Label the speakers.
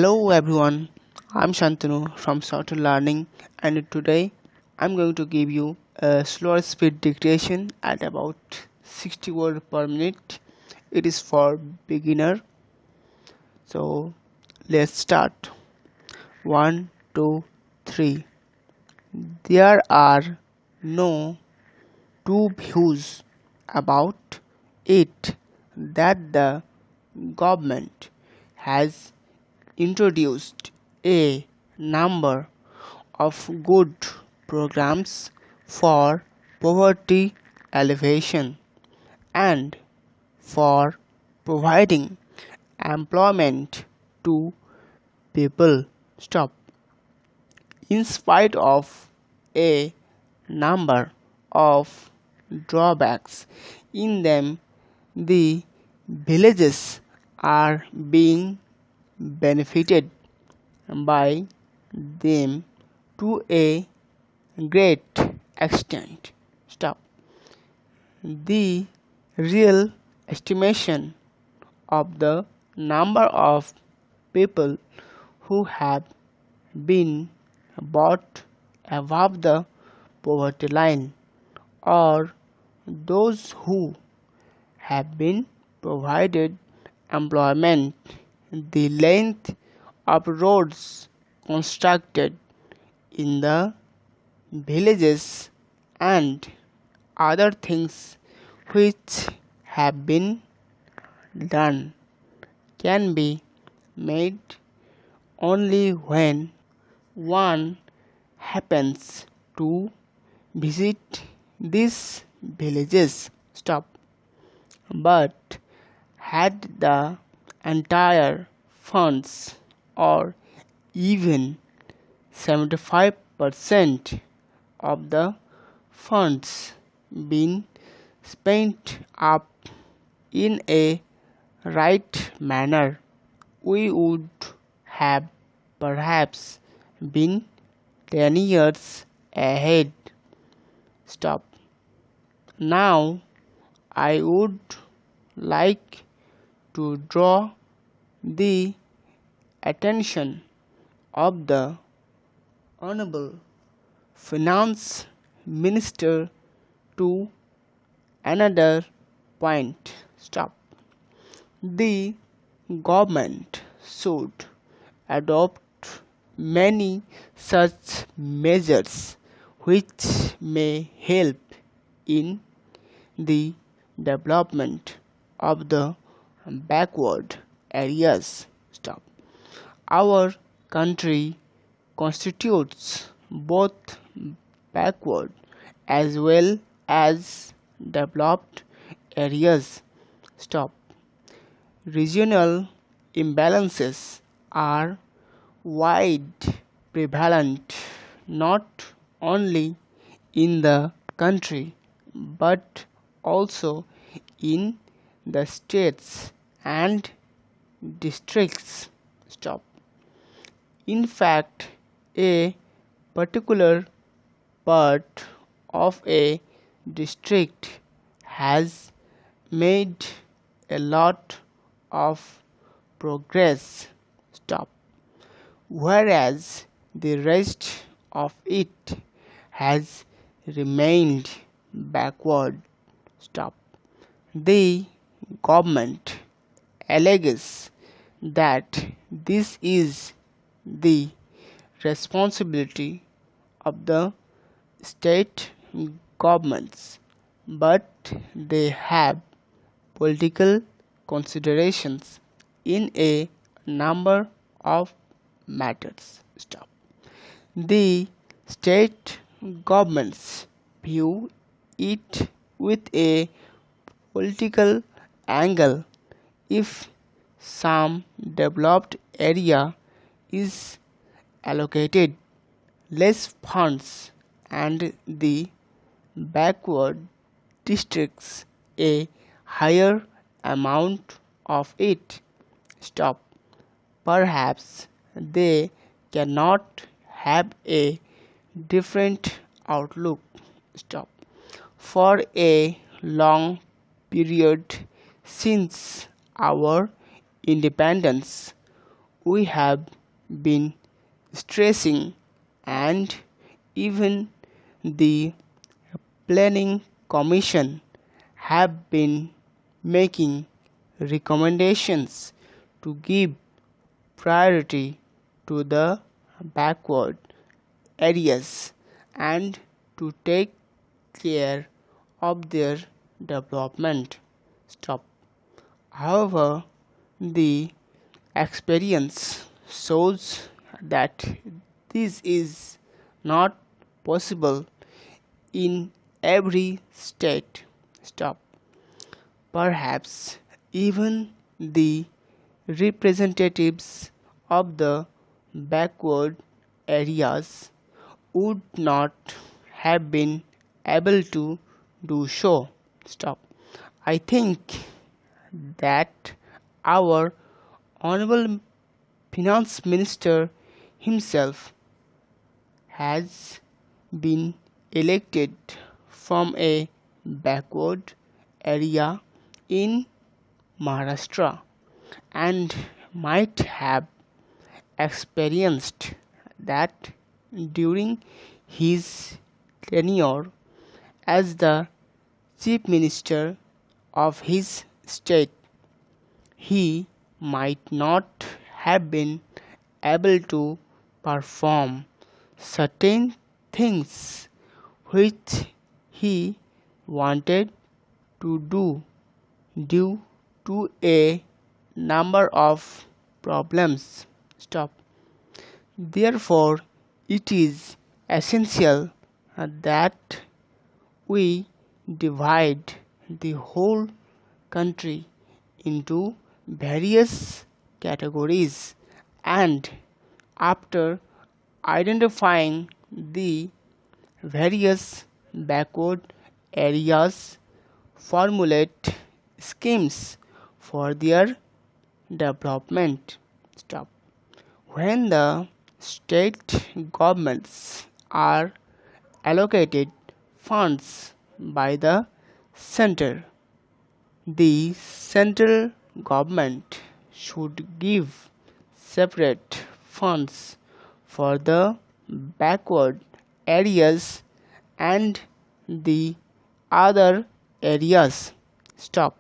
Speaker 1: Hello everyone, I'm Shantanu from Shorthand Learning, and today I'm going to give you a slower speed dictation at about 60 words per minute. It is for beginner. So let's start. 1, 2, 3. There are no two views about it that the government has introduced a number of good programs for poverty alleviation and for providing employment to people. Stop. In spite of a number of drawbacks in them, the villages are being benefited by them to a great extent. Stop. The real estimation of the number of people who have been brought above the poverty line or those who have been provided employment, the length of roads constructed in the villages, and other things which have been done can be made only when one happens to visit these villages. Stop. But had the entire funds or even 75% of the funds been spent up in a right manner, we would have perhaps been 10 years ahead. Stop. Now I would like to draw the attention of the Honorable Finance Minister to another point. Stop. The government should adopt many such measures which may help in the development of the backward areas. Stop. Our country constitutes both backward as well as developed areas. Stop. Regional imbalances are wide prevalent not only in the country but also in the states and districts. Stop. In fact, a particular part of a district has made a lot of progress. Stop. Whereas the rest of it has remained backward. Stop. The government alleges that this is the responsibility of the state governments, but they have political considerations in a number of matters. Stop. The state governments view it with a political angle. If some developed area is allocated less funds and the backward districts a higher amount of it. Stop. Perhaps they cannot have a different outlook. Stop. For a long period since our independence, we have been stressing, and even the planning commission have been making recommendations to give priority to the backward areas and to take care of their development. Stop. However, the experience shows that this is not possible in every state. Stop. Perhaps even the representatives of the backward areas would not have been able to do so. Stop. I think that our Honorable Finance Minister himself has been elected from a backward area in Maharashtra and might have experienced that during his tenure as the chief minister of his state. He might not have been able to perform certain things which he wanted to do due to a number of problems. Stop. Therefore, it is essential that we divide the whole country into various categories, and after identifying the various backward areas, formulate schemes for their development. Stop. When the state governments are allocated funds by the center, the central government should give separate funds for the backward areas and the other areas. Stop.